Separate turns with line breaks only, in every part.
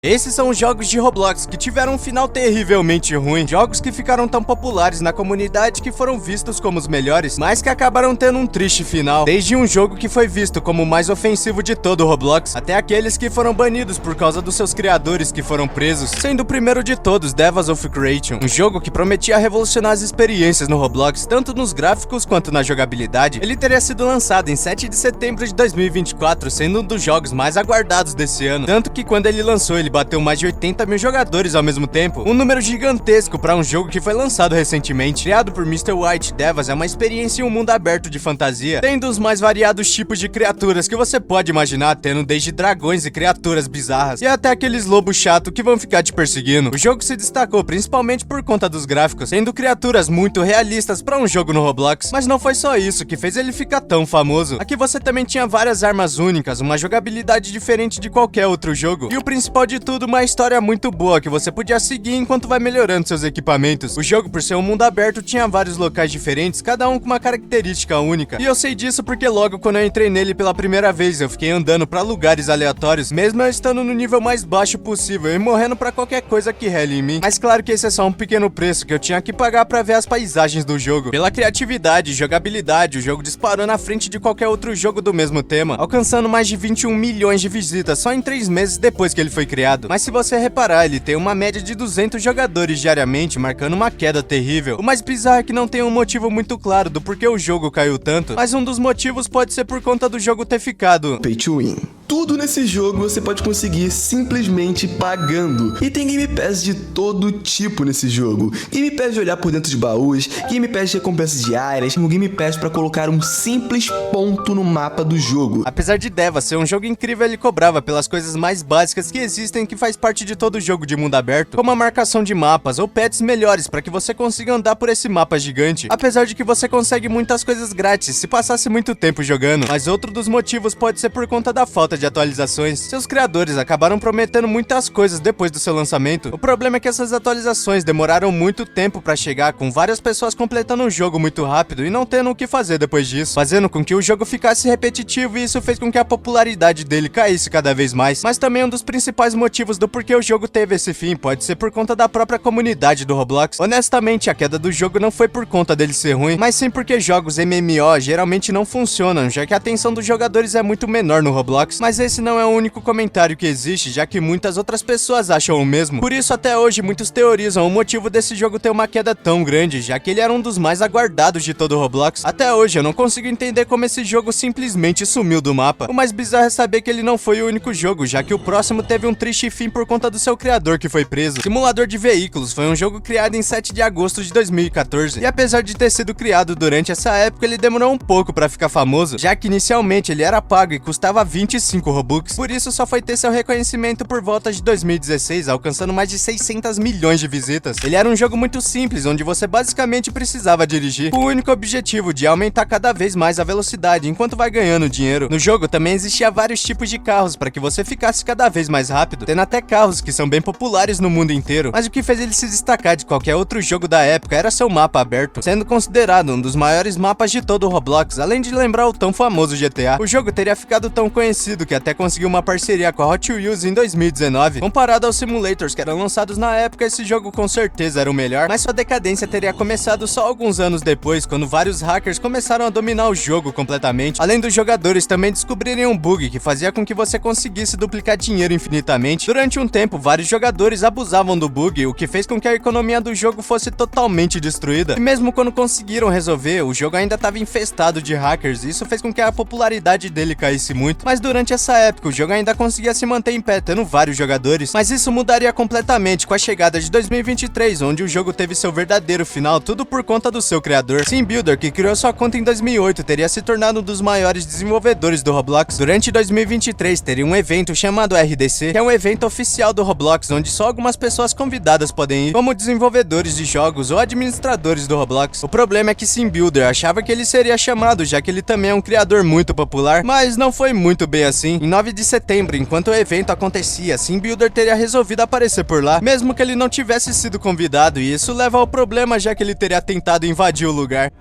Esses são os jogos de Roblox que tiveram um final terrivelmente ruim, jogos que ficaram tão populares na comunidade que foram vistos como os melhores, mas que acabaram tendo um triste final. Desde um jogo que foi visto como o mais ofensivo de todo o Roblox, até aqueles que foram banidos por causa dos seus criadores que foram presos, sendo o primeiro de todos Devils of Creation, um jogo que prometia revolucionar as experiências no Roblox, tanto nos gráficos quanto na jogabilidade. Ele teria sido lançado em 7 de setembro de 2024, sendo um dos jogos mais aguardados desse ano, tanto que quando ele lançou ele bateu mais de 80 mil jogadores ao mesmo tempo, um número gigantesco para um jogo que foi lançado recentemente. Criado por Mr. White, Devils é uma experiência em um mundo aberto de fantasia, tendo os mais variados tipos de criaturas que você pode imaginar, tendo desde dragões e criaturas bizarras, e até aqueles lobos chatos que vão ficar te perseguindo. O jogo se destacou principalmente por conta dos gráficos, tendo criaturas muito realistas para um jogo no Roblox, mas não foi só isso que fez ele ficar tão famoso. Aqui você também tinha várias armas únicas, uma jogabilidade diferente de qualquer outro jogo, e o principal de tudo, uma história muito boa que você podia seguir enquanto vai melhorando seus equipamentos. O jogo, por ser um mundo aberto, tinha vários locais diferentes, cada um com uma característica única. E eu sei disso porque logo quando eu entrei nele pela primeira vez, eu fiquei andando pra lugares aleatórios, mesmo eu estando no nível mais baixo possível e morrendo pra qualquer coisa que rele em mim. Mas claro que esse é só um pequeno preço que eu tinha que pagar pra ver as paisagens do jogo. Pela criatividade e jogabilidade, o jogo disparou na frente de qualquer outro jogo do mesmo tema, alcançando mais de 21 milhões de visitas só em 3 meses depois que ele foi criado. Mas se você reparar, ele tem uma média de 200 jogadores diariamente, marcando uma queda terrível. O mais bizarro é que não tem um motivo muito claro do porquê o jogo caiu tanto, mas um dos motivos pode ser por conta do jogo ter ficado
Pay to Win. Tudo nesse jogo você pode conseguir simplesmente pagando. E tem Game Pass de todo tipo nesse jogo. Game Pass de olhar por dentro de baús, Game Pass de recompensas diárias, um Game Pass para colocar um simples ponto no mapa do jogo.
Apesar de Devils ser um jogo incrível, ele cobrava pelas coisas mais básicas que existem que faz parte de todo jogo de mundo aberto, como a marcação de mapas ou pets melhores para que você consiga andar por esse mapa gigante. Apesar de que você consegue muitas coisas grátis se passasse muito tempo jogando, mas outro dos motivos pode ser por conta da falta de atualizações. Seus criadores acabaram prometendo muitas coisas depois do seu lançamento. O problema é que essas atualizações demoraram muito tempo para chegar, com várias pessoas completando o jogo muito rápido e não tendo o que fazer depois disso, fazendo com que o jogo ficasse repetitivo, e isso fez com que a popularidade dele caísse cada vez mais. Mas também um dos principais motivos do porquê o jogo teve esse fim pode ser por conta da própria comunidade do Roblox. Honestamente, a queda do jogo não foi por conta dele ser ruim, mas sim porque jogos MMO geralmente não funcionam, já que a atenção dos jogadores é muito menor no Roblox. Mas esse não é o único comentário que existe, já que muitas outras pessoas acham o mesmo. Por isso, até hoje, muitos teorizam o motivo desse jogo ter uma queda tão grande, já que ele era um dos mais aguardados de todo o Roblox. Até hoje, eu não consigo entender como esse jogo simplesmente sumiu do mapa. O mais bizarro é saber que ele não foi o único jogo, já que o próximo teve um triste fim por conta do seu criador que foi preso. Simulador de Veículos foi um jogo criado em 7 de agosto de 2014, e apesar de ter sido criado durante essa época, ele demorou um pouco pra ficar famoso, já que inicialmente ele era pago e custava 25 Robux, por isso só foi ter seu reconhecimento por volta de 2016, alcançando mais de 600 milhões de visitas. Ele era um jogo muito simples, onde você basicamente precisava dirigir, com o único objetivo de aumentar cada vez mais a velocidade enquanto vai ganhando dinheiro. No jogo também existia vários tipos de carros para que você ficasse cada vez mais rápido, tendo até carros que são bem populares no mundo inteiro, mas o que fez ele se destacar de qualquer outro jogo da época era seu mapa aberto, sendo considerado um dos maiores mapas de todo o Roblox, além de lembrar o tão famoso GTA. O jogo teria ficado tão conhecido que até conseguiu uma parceria com a Hot Wheels em 2019. Comparado aos simulators que eram lançados na época, esse jogo com certeza era o melhor, mas sua decadência teria começado só alguns anos depois, quando vários hackers começaram a dominar o jogo completamente, além dos jogadores também descobrirem um bug que fazia com que você conseguisse duplicar dinheiro infinitamente. Durante um tempo, vários jogadores abusavam do bug, o que fez com que a economia do jogo fosse totalmente destruída. E mesmo quando conseguiram resolver, o jogo ainda estava infestado de hackers, e isso fez com que a popularidade dele caísse muito. Mas durante essa época, o jogo ainda conseguia se manter em pé, tendo vários jogadores, mas isso mudaria completamente com a chegada de 2023, onde o jogo teve seu verdadeiro final, tudo por conta do seu criador. SimBuilder, que criou sua conta em 2008, teria se tornado um dos maiores desenvolvedores do Roblox. Durante 2023, teria um evento chamado RDC, que é um evento oficial do Roblox, onde só algumas pessoas convidadas podem ir, como desenvolvedores de jogos ou administradores do Roblox. O problema é que SimBuilder achava que ele seria chamado, já que ele também é um criador muito popular, mas não foi muito bem assim. Em 9 de setembro, enquanto o evento acontecia, SimBuilder teria resolvido aparecer por lá, mesmo que ele não tivesse sido convidado, e isso leva ao problema, já que ele teria tentado invadir o lugar.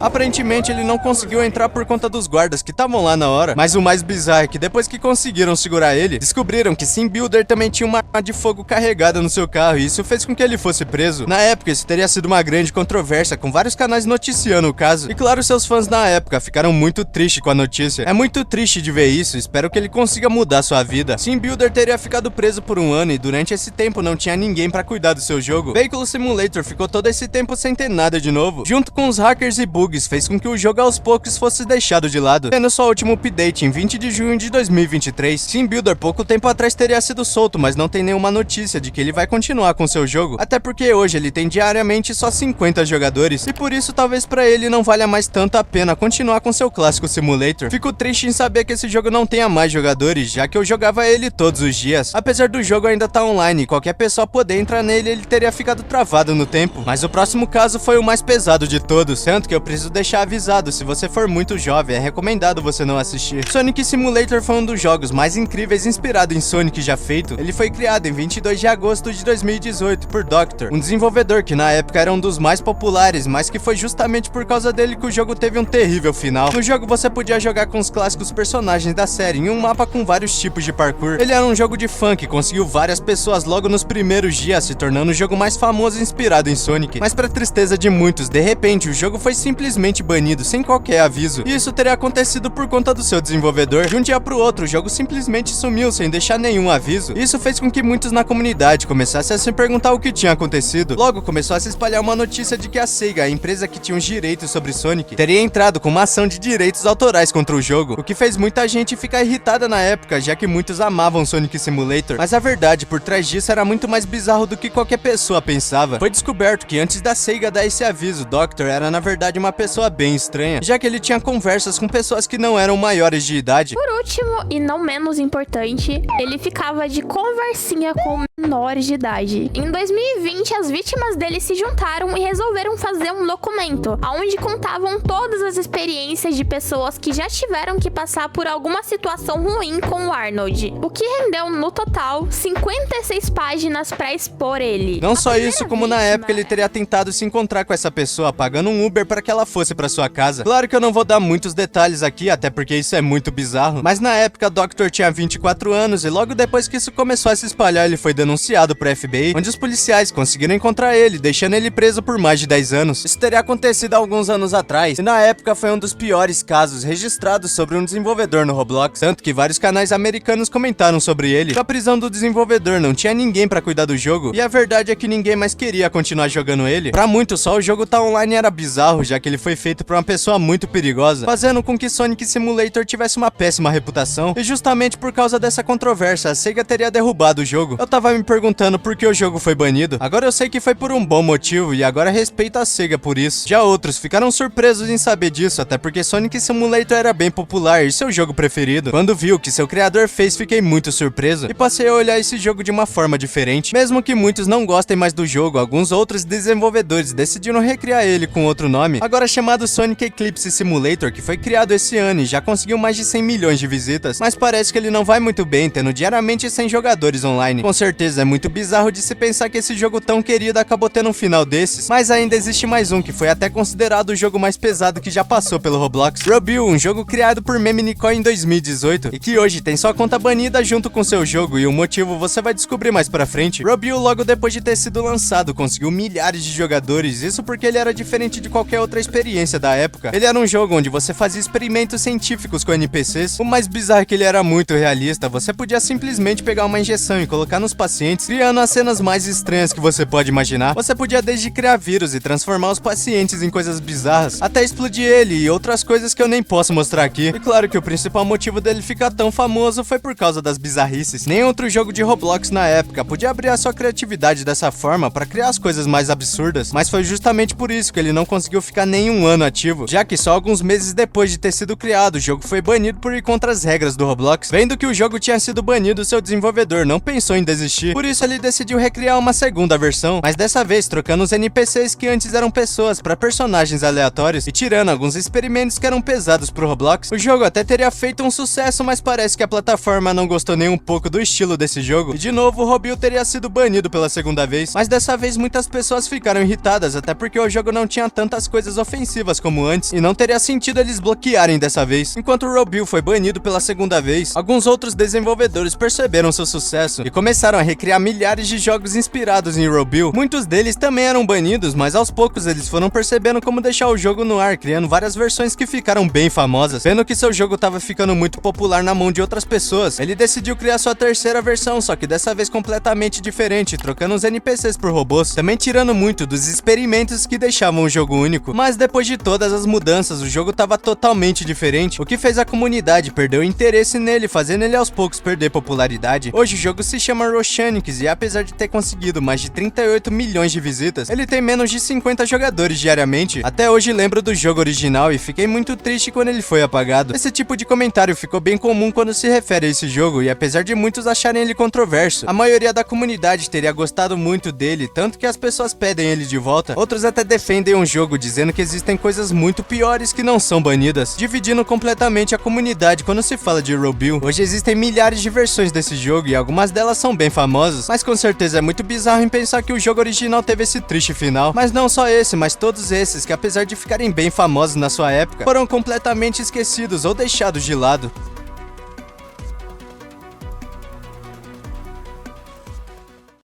Aparentemente ele não conseguiu entrar por conta dos guardas que estavam lá na hora, mas o mais bizarro é que depois que conseguiram segurar ele, descobriram que Sim Builder também tinha uma arma de fogo carregada no seu carro e isso fez com que ele fosse preso. Na época isso teria sido uma grande controvérsia, com vários canais noticiando o caso, e claro, seus fãs na época ficaram muito tristes com a notícia. É muito triste de ver isso, espero que ele consiga mudar sua vida. Sim Builder teria ficado preso por um ano e durante esse tempo não tinha ninguém pra cuidar do seu jogo. Vehicle Simulator ficou todo esse tempo sem ter nada de novo. Junto com os hackers e bugs, fez com que o jogo aos poucos fosse deixado de lado, tendo sua último update em 20 de junho de 2023. Sim Builder pouco tempo atrás teria sido solto, mas não tem nenhuma notícia de que ele vai continuar com seu jogo, até porque hoje ele tem diariamente só 50 jogadores, e por isso talvez pra ele não valha mais tanto a pena continuar com seu clássico simulator. Fico triste em saber que esse jogo não tenha mais jogadores, já que eu jogava ele todos os dias. Apesar do jogo ainda estar online e qualquer pessoa poder entrar nele, ele teria ficado travado no tempo. Mas o próximo caso foi o mais pesado de todos, tanto que eu preciso deixar avisado, se você for muito jovem, é recomendado você não assistir. Sonic Simulator foi um dos jogos mais incríveis inspirado em Sonic já feito. Ele foi criado em 22 de agosto de 2018 por Doctor, um desenvolvedor que na época era um dos mais populares, mas que foi justamente por causa dele que o jogo teve um terrível final. No jogo você podia jogar com os clássicos personagens da série em um mapa com vários tipos de parkour. Ele era um jogo de fã que conseguiu várias pessoas logo nos primeiros dias, se tornando o jogo mais famoso inspirado em Sonic. Mas pra tristeza de muitos, de repente o jogo foi simplesmente banido sem qualquer aviso. E isso teria acontecido por conta do seu desenvolvedor. De um dia pro outro, o jogo simplesmente sumiu sem deixar nenhum aviso. Isso fez com que muitos na comunidade começassem a se perguntar o que tinha acontecido. Logo começou a se espalhar uma notícia de que a Sega, a empresa que tinha os direitos sobre Sonic, teria entrado com uma ação de direitos autorais contra o jogo, o que fez muita gente ficar irritada na época, já que muitos amavam Sonic Simulator. Mas a verdade por trás disso era muito mais bizarro do que qualquer pessoa pensava. Foi descoberto que antes da Sega dar esse aviso, Doctor era na verdade uma pessoa bem estranha, já que ele tinha conversas com pessoas que não eram maiores de idade.
Por último, e não menos importante, ele ficava de conversinha com menores de idade. Em 2020, as vítimas dele se juntaram e resolveram fazer um documento, onde contavam todas as experiências de pessoas que já tiveram que passar por alguma situação ruim com o Arnold, o que rendeu, no total, 56 páginas pra expor ele.
Não só isso, como na época ele teria tentado se encontrar com essa pessoa, pagando um Uber para que ela fosse pra sua casa. Claro que eu não vou dar muitos detalhes aqui, até porque isso é muito bizarro, mas na época o Doctor tinha 24 anos e logo depois que isso começou a se espalhar, ele foi denunciado pro FBI, onde os policiais conseguiram encontrar ele, deixando ele preso por mais de 10 anos. Isso teria acontecido há alguns anos atrás, e na época foi um dos piores casos registrados sobre um desenvolvedor no Roblox, tanto que vários canais americanos comentaram sobre ele. Com a prisão do desenvolvedor, não tinha ninguém pra cuidar do jogo, e a verdade é que ninguém mais queria continuar jogando ele. Pra muitos, só o jogo tá online era bizarro, já que ele foi feito por uma pessoa muito perigosa, fazendo com que Sonic Simulator tivesse uma péssima reputação, e justamente por causa dessa controvérsia, a Sega teria derrubado o jogo. Eu tava me perguntando por que o jogo foi banido, agora eu sei que foi por um bom motivo, e agora respeito a Sega por isso. Já outros ficaram surpresos em saber disso, até porque Sonic Simulator era bem popular e seu jogo preferido. Quando vi o que seu criador fez, fiquei muito surpreso, e passei a olhar esse jogo de uma forma diferente. Mesmo que muitos não gostem mais do jogo, alguns outros desenvolvedores decidiram recriar ele com outro nome, agora chamado Sonic Eclipse Simulator, que foi criado esse ano e já conseguiu mais de 100 milhões de visitas, mas parece que ele não vai muito bem, tendo diariamente 100 jogadores online. Com certeza é muito bizarro de se pensar que esse jogo tão querido acabou tendo um final desses, mas ainda existe mais um que foi até considerado o jogo mais pesado que já passou pelo Roblox, Roblox, um jogo criado por Meme Nicole em 2018 e que hoje tem sua conta banida junto com seu jogo, e o motivo você vai descobrir mais pra frente. Roblox, logo depois de ter sido lançado, conseguiu milhares de jogadores, isso porque ele era diferente de qualquer outra experiência da época. Ele era um jogo onde você fazia experimentos científicos com NPCs, o mais bizarro é que ele era muito realista, você podia simplesmente pegar uma injeção e colocar nos pacientes, criando as cenas mais estranhas que você pode imaginar. Você podia desde criar vírus e transformar os pacientes em coisas bizarras, até explodir ele e outras coisas que eu nem posso mostrar aqui. E claro que o principal motivo dele ficar tão famoso foi por causa das bizarrices. Nem outro jogo de Roblox na época podia abrir a sua criatividade dessa forma para criar as coisas mais absurdas, mas foi justamente por isso que ele não conseguiu ficar nem um ano ativo, já que só alguns meses depois de ter sido criado, o jogo foi banido por ir contra as regras do Roblox. Vendo que o jogo tinha sido banido, seu desenvolvedor não pensou em desistir, por isso ele decidiu recriar uma segunda versão, mas dessa vez trocando os NPCs que antes eram pessoas para personagens aleatórios e tirando alguns experimentos que eram pesados pro Roblox. O jogo até teria feito um sucesso, mas parece que a plataforma não gostou nem um pouco do estilo desse jogo, e de novo o Roblox teria sido banido pela segunda vez, mas dessa vez muitas pessoas ficaram irritadas, até porque o jogo não tinha tantas coisas ofensivas como antes, e não teria sentido eles bloquearem dessa vez. Enquanto o Robil foi banido pela segunda vez, alguns outros desenvolvedores perceberam seu sucesso e começaram a recriar milhares de jogos inspirados em Robil. Muitos deles também eram banidos, mas aos poucos eles foram percebendo como deixar o jogo no ar, criando várias versões que ficaram bem famosas. Vendo que seu jogo estava ficando muito popular na mão de outras pessoas, ele decidiu criar sua terceira versão, só que dessa vez completamente diferente, trocando os NPCs por robôs, também tirando muito dos experimentos que deixavam o jogo único. Mas depois de todas as mudanças, o jogo estava totalmente diferente, o que fez a comunidade perder o interesse nele, fazendo ele aos poucos perder popularidade. Hoje o jogo se chama Roshanix e apesar de ter conseguido mais de 38 milhões de visitas, ele tem menos de 50 jogadores diariamente. Até hoje lembro do jogo original e fiquei muito triste quando ele foi apagado. Esse tipo de comentário ficou bem comum quando se refere a esse jogo, e apesar de muitos acharem ele controverso, a maioria da comunidade teria gostado muito dele, tanto que as pessoas pedem ele de volta. Outros até defendem o jogo, dizendo que existem coisas muito piores que não são banidas, dividindo completamente a comunidade quando se fala de Robil. Hoje existem milhares de versões desse jogo e algumas delas são bem famosas, mas com certeza é muito bizarro em pensar que o jogo original teve esse triste final. Mas não só esse, mas todos esses que apesar de ficarem bem famosos na sua época, foram completamente esquecidos ou deixados de lado.